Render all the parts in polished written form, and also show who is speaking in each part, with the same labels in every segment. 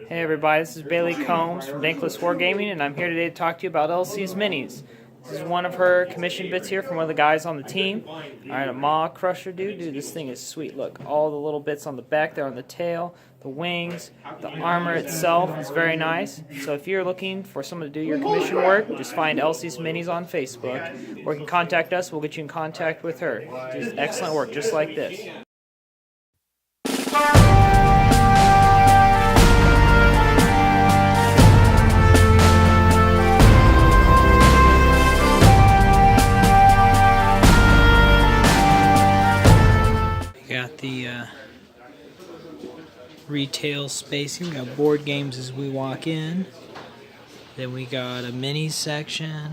Speaker 1: Hey everybody, this is Bailey Combs from Dank Wargaming, and I'm here today to talk to you about Elsie's Minis. This is one of her commission bits here from one of the guys on the team. Alright, a Maw Crusher dude. Dude, this thing is sweet. Look, all the little bits on the back there on the tail, the wings, the armor itself is very nice. So if you're looking for someone to do your commission work, just find Elsie's Minis on Facebook, or you can contact us. We'll get you in contact with her. She does excellent work just like this. Got the retail spacing. We got board games as we walk in. Then we got a mini section,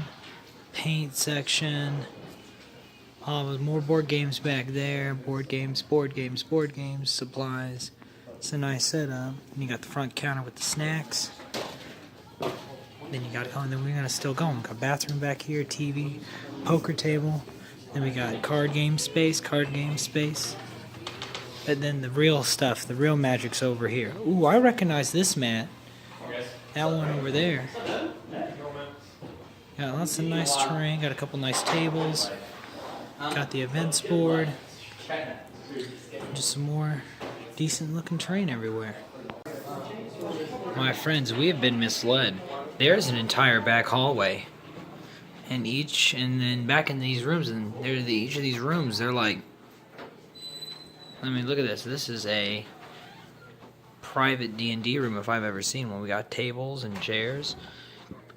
Speaker 1: paint section. There's more board games back there. Board games, supplies. It's a nice setup. And you got the front counter with the snacks. Then you got, and then we're gonna still go. We got bathroom back here, TV, poker table. Then we got card game space. But then the real stuff, the real magic's over here. Ooh, I recognize this mat. That one over there. Got lots of nice terrain. Got a couple nice tables. Got the events board. Just some more decent looking terrain everywhere. My friends, we have been misled. There's an entire back hallway. And then back in these rooms, and each of these rooms, they're like, I mean, look at this. This is a private D&D room if I've ever seen one. We got tables and chairs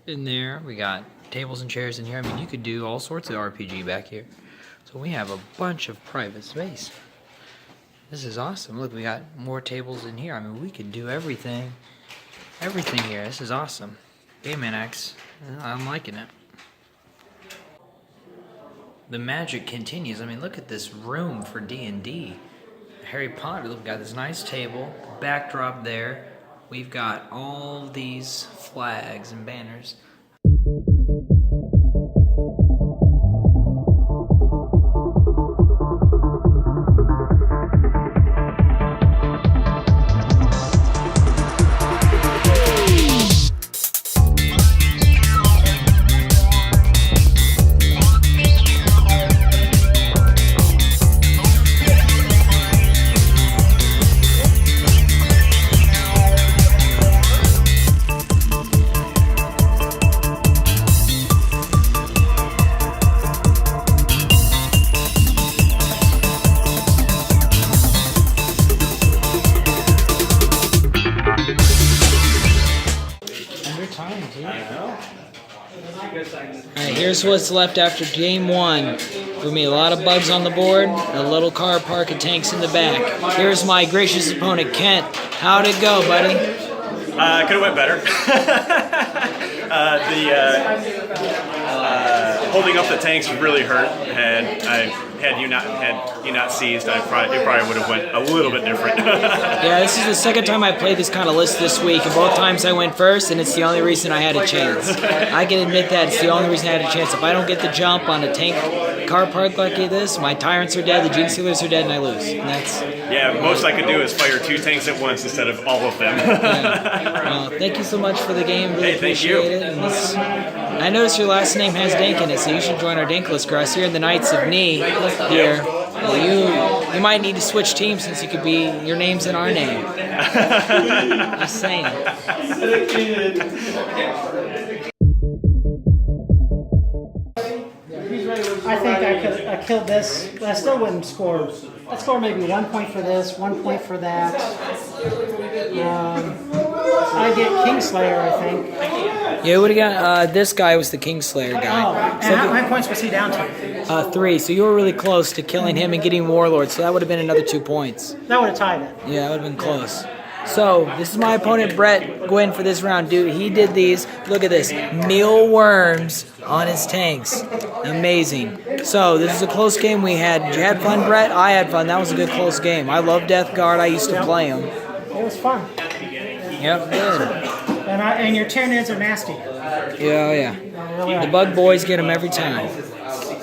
Speaker 1: in there. We got tables and chairs in here. I mean, you could do all sorts of RPG back here. So we have a bunch of private space. This is awesome. Look, we got more tables in here. I mean, we could do everything here. This is awesome. Game Annex. I'm liking it. The magic continues. I mean, look at this room for D&D. Harry Potter, we've got this nice table, backdrop there. We've got all these flags and banners. Alright, here's what's left after game one. For me, a lot of bugs on the board, a little car park of tanks in the back. Here's my gracious opponent, Kent. How'd it go, buddy?
Speaker 2: Could have went better. Holding up the tanks really hurt. Had you not seized, it probably would have went a little bit different.
Speaker 1: Yeah, this is the second time I played this kind of list this week, and both times I went first, and it's the only reason I had a chance. I can admit that it's the only reason I had a chance. If I don't get the jump on a tank car park like this, my tyrants are dead, the gene sealers are dead, and I lose. And that's
Speaker 2: most I could do is fire 2 tanks at once instead of all of them.
Speaker 1: Well, thank you so much for the game. Really appreciate it. And I notice your last name has Dank in it, so you should join our Dank list. Us here in the Knights of Knee here. Well, you might need to switch teams since you could be your name's in our name. Just saying.
Speaker 3: I think I killed this, but I still wouldn't score. I'd score maybe 1 point for this, 1 point for that. I get Kingslayer, I think.
Speaker 1: Yeah, what do you got? This guy was the Kingslayer guy.
Speaker 3: Oh, and how many points was he down to?
Speaker 1: 3, so you were really close to killing him and getting Warlord, so that would have been another 2 points.
Speaker 3: That would have tied it.
Speaker 1: Yeah, that would have been close. So, this is my opponent, Brett Gwynn, for this round. Dude, he did these, look at this, mealworms on his tanks. Amazing. So, this is a close game we had. You had fun, Brett? I had fun. That was a good close game. I love Death Guard. I used to play them.
Speaker 3: It was fun.
Speaker 1: Yep, good.
Speaker 3: And your Tyranids are nasty.
Speaker 1: Yeah. The bug boys get them every time.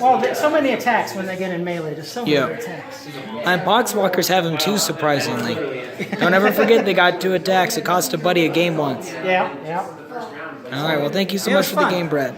Speaker 3: Well, there's so many attacks when they get in melee. There's so many attacks.
Speaker 1: And Boxwalkers have them too, surprisingly. Don't ever forget they got 2 attacks. It cost a buddy a game once.
Speaker 3: Yeah, yeah.
Speaker 1: All right, well, thank you so
Speaker 3: It
Speaker 1: much
Speaker 3: was
Speaker 1: for the
Speaker 3: fun.
Speaker 1: game, Brett.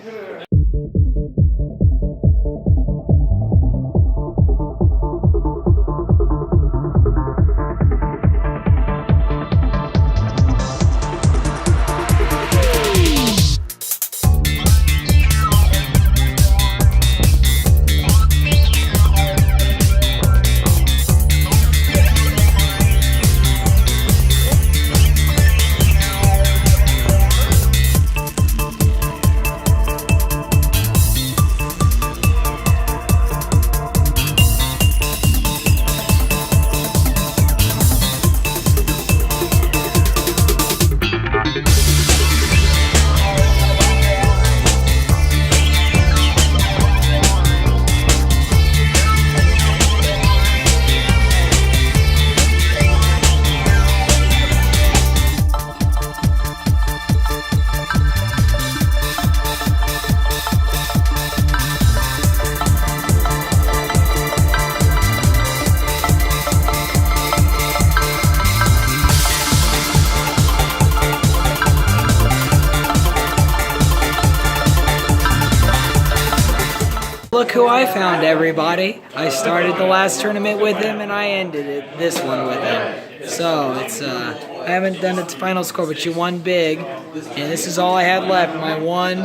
Speaker 1: Look who I found, everybody. I started the last tournament with him, and I ended this one with him. So, it's, I haven't done its final score, but you won big, and this is all I had left, my one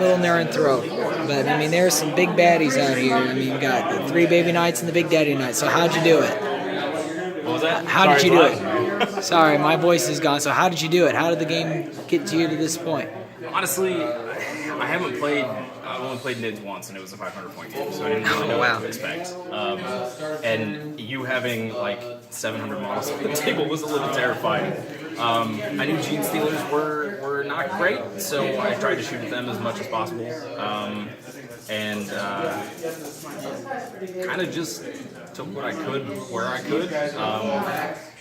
Speaker 1: little Neranthrope. But, I mean, there's some big baddies out here. I mean, you got the 3 baby knights and the big daddy knights. So, how'd you do it?
Speaker 2: What was that?
Speaker 1: How did you do it? Sorry, my voice is gone. So, how did you do it? How did the game get to you to this point?
Speaker 2: Honestly, I haven't played. I've only played NIDS once, and it was a 500-point game, so I didn't really know what to expect. And you having like 700 models on the table was a little terrifying. I knew Gene Stealers were not great, so I tried to shoot at them as much as possible, and kind of just took what I could where I could.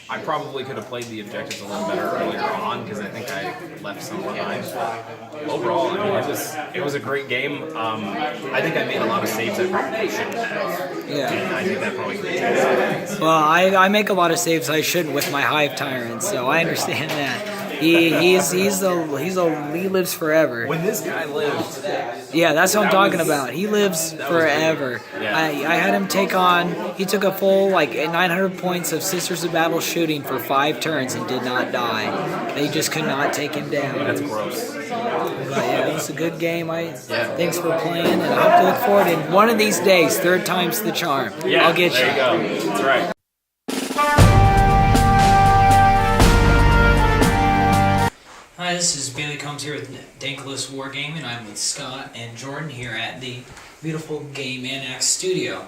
Speaker 2: I probably could have played the objectives a little better earlier on because I think I left some behind. Overall, I mean, it was a great game. I think I made a lot of saves I probably shouldn't have.
Speaker 1: Yeah.
Speaker 2: And I think that probably contributed.
Speaker 1: Well, I make a lot of saves I shouldn't with my Hive Tyrant, so I understand that. He lives forever.
Speaker 2: When this guy lived,
Speaker 1: Yeah, that's what I'm talking about. He lives forever.
Speaker 2: Yeah.
Speaker 1: I had him take on. He took a full 900 points of Sisters of Battle shooting for 5 turns and did not die. They just could not take him down.
Speaker 2: that's gross.
Speaker 1: But yeah, it was a good game. Thanks for playing, and I hope to look forward. And one of these days, 3rd time's the charm.
Speaker 2: Yeah,
Speaker 1: I'll get
Speaker 2: there you go. That's right.
Speaker 1: Hi, this is Bailey Combs here with Dank Wargaming, and I'm with Scott and Jordan here at the beautiful game Annex studio.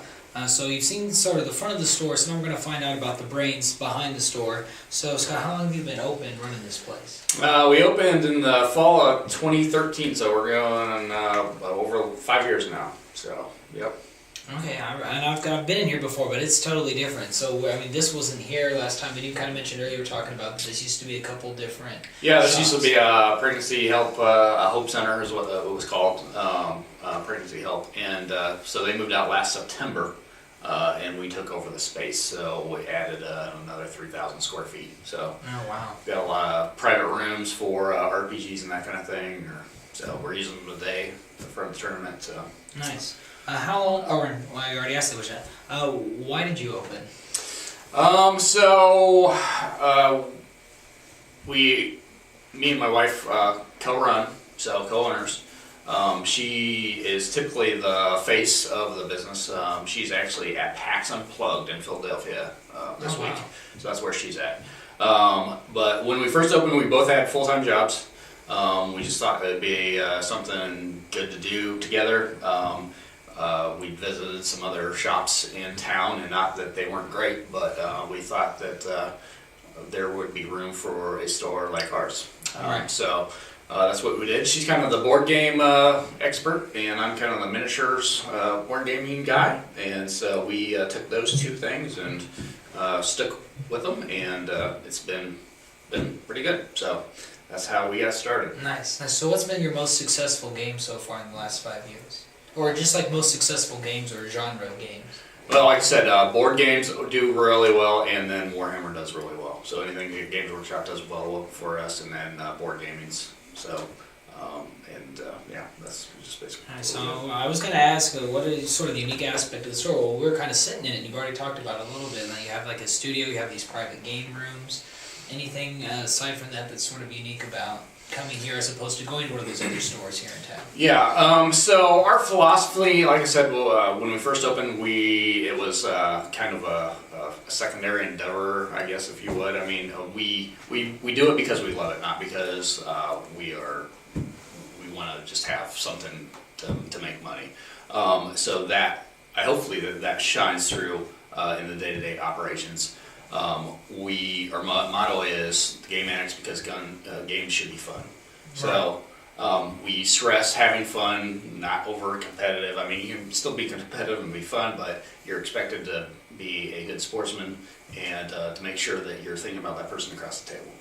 Speaker 1: So you've seen sort of the front of the store, so now we're going to find out about the brains behind the store. So Scott, how long have you been open running this place?
Speaker 4: We opened in the fall of 2013, so we're going over 5 years now. So, yep.
Speaker 1: Okay, I've been in here before, but it's totally different. So, I mean, this wasn't here last time, but you kind of mentioned earlier, you were talking about this used to be a couple different
Speaker 4: Yeah, this
Speaker 1: shops.
Speaker 4: used to be a pregnancy help, a hope center is what it was called, pregnancy help. And so they moved out last September, and we took over the space. So we added another 3,000 square feet. So
Speaker 1: Oh, wow.
Speaker 4: got a lot of private rooms for RPGs and that kind of thing. So we're using them today for the tournament. So.
Speaker 1: Nice. How long, well, I already asked the question. Why did you open?
Speaker 4: Me and my wife co-run, so co-owners. She is typically the face of the business. She's actually at PAX Unplugged in Philadelphia this week, so that's where she's at. But when we first opened, we both had full-time jobs. We just thought it'd be something good to do together. We visited some other shops in town, and not that they weren't great, but we thought that there would be room for a store like ours.
Speaker 1: Right.
Speaker 4: So that's what we did. She's kind of the board game expert, and I'm kind of the miniatures board gaming guy. And so we took those two things and stuck with them, and it's been pretty good. So that's how we got started.
Speaker 1: Nice. So what's been your most successful game so far in the last 5 years? Or just like most successful games or genre of games?
Speaker 4: Well, like I said, board games do really well, and then Warhammer does really well. So anything that Games Workshop does well for us, and then board gaming's. So, yeah, that's just basically.
Speaker 1: Alright, so I was going to ask, what is sort of the unique aspect of the store? Well, we're kind of sitting in it, and you've already talked about it a little bit. Now you have like a studio, you have these private game rooms. Anything aside from that that's sort of unique about coming here as opposed to going to one of those other stores here in town?
Speaker 4: Yeah, so our philosophy, like I said, when we first opened, it was kind of a secondary endeavor, I guess, if you would. I mean, we do it because we love it, not because we want to just have something to make money. So that hopefully that shines through in the day-to-day operations. Our motto is the game Annex because games should be fun. So we stress having fun, not over competitive. I mean, you can still be competitive and be fun, but you're expected to be a good sportsman and to make sure that you're thinking about that person across the table.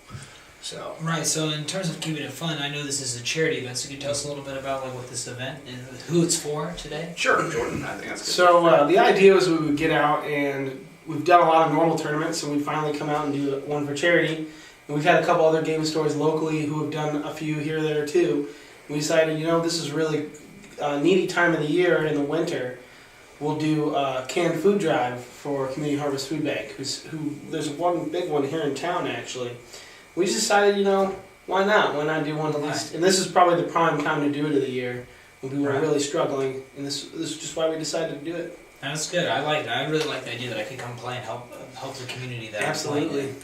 Speaker 4: So
Speaker 1: right. So in terms of keeping it fun, I know this is a charity event. So can you tell us a little bit about like what this event is, who it's for today?
Speaker 4: Sure, Jordan. I think that's good.
Speaker 5: So the idea was we would get out, and we've done a lot of normal tournaments, so we'd finally come out and do one for charity. And we've had a couple other game stores locally who have done a few here or there too. And we decided, this is really a needy time of the year in the winter. We'll do a canned food drive for Community Harvest Food Bank. There's one big one here in town actually. We just decided, why not? Why not do one at least? And this is probably the prime time to do it of the year when people are really struggling. And this is just why we decided to do it.
Speaker 1: That's good. I like that. I really like the idea that I could come play and help the community that
Speaker 5: Absolutely.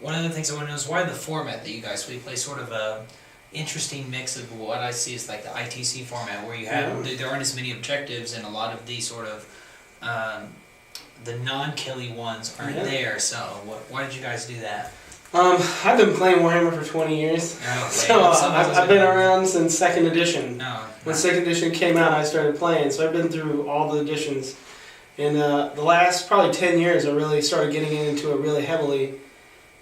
Speaker 1: One of the things I want to know is why the format that you guys play sort of a interesting mix of what I see is like the ITC format where you have there aren't as many objectives and a lot of these sort of the non-killy ones aren't there. So why did you guys do that?
Speaker 5: I've been playing Warhammer for 20 years, so I've been around since 2nd edition. When 2nd edition came out, I started playing, so I've been through all the editions. In the last probably 10 years, I really started getting into it really heavily.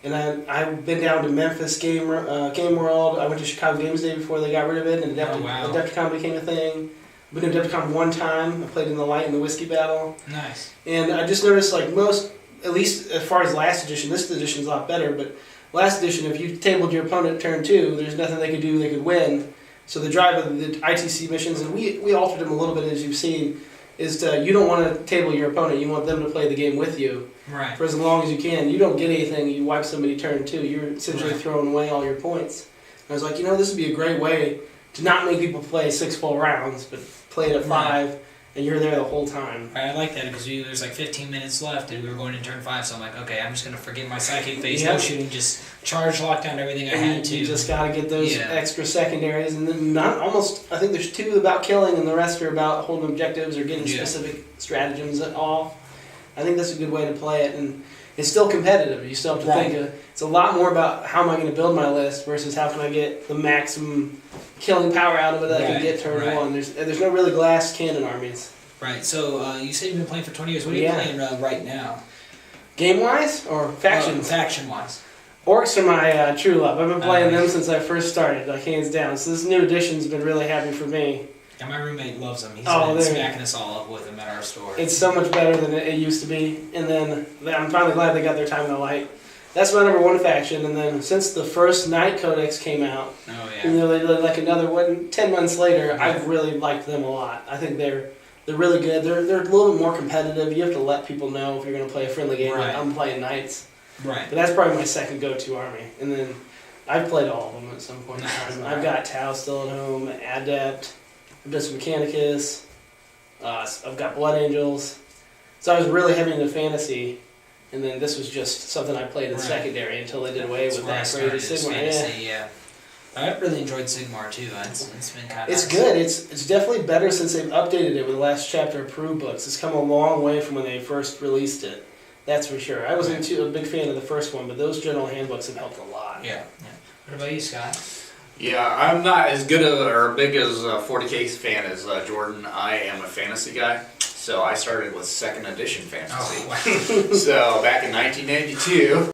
Speaker 5: And I've been down to Memphis Game World. I went to Chicago Games Day before they got rid of it, and Adepticon became a thing. I've been to Adepticon one time. I played in the Light and the Whiskey Battle.
Speaker 1: Nice.
Speaker 5: And I just noticed, like most, at least as far as last edition, this edition's a lot better, but last edition, if you tabled your opponent turn 2, there's nothing they could do, they could win. So the drive of the ITC missions, and we altered them a little bit as you've seen, is you don't want to table your opponent, you want them to play the game with you for as long as you can. You don't get anything, you wipe somebody turn 2, you're essentially throwing away all your points. And I was like, this would be a great way to not make people play 6 full rounds, but play it at 5, and you're there the whole time.
Speaker 1: I like that because there's like 15 minutes left and we were going to turn 5, so I'm like, okay, I'm just going to forget my psychic phase, no shooting, just charge, lock down everything I had to.
Speaker 5: You just got to get those extra secondaries, and then I think there's 2 about killing and the rest are about holding objectives or getting specific stratagems off. I think that's a good way to play it, and it's still competitive. You still have to think it's a lot more about how am I going to build my list versus how can I get the maximum killing power out of it that I can get turn 1. There's no really glass cannon armies.
Speaker 1: Right, so you said you've been playing for 20 years. What are you playing right now?
Speaker 5: Game-wise or factions?
Speaker 1: Faction-wise.
Speaker 5: Orcs are my true love. I've been playing them since I first started, like hands down. So this new edition's been really happy for me.
Speaker 1: Yeah, my roommate loves them. He's been smacking us all up with them at our store.
Speaker 5: It's so much better than it used to be. And then I'm finally glad they got their time in the light. That's my number 1 faction. And then since the first Night Codex came out, they did like another 10 months later, I've really liked them a lot. I think they're really good. They're a little bit more competitive. You have to let people know if you're going to play a friendly game. Like I'm playing Knights. Right. But that's probably my second go-to army. And then I've played all of them at some point in time. I've got Tau still at home, Adept. I've done some Mechanicus. I've got Blood Angels. So I was really heavy into fantasy. And then this was just something I played in secondary until they did away with that crazy Sigmar.
Speaker 1: I really enjoyed Sigmar too. It's been kind of
Speaker 5: It's good. It's definitely better since they've updated it with the last chapter of Peru books. It's come a long way from when they first released it. That's for sure. I wasn't a big fan of the first one, but those general handbooks have helped a lot.
Speaker 1: Yeah. What about you, Scott?
Speaker 4: Yeah, I'm not as good or big as a 40K fan as Jordan. I am a fantasy guy, so I started with 2nd edition fantasy.
Speaker 1: Oh, wow.
Speaker 4: So back in 1982.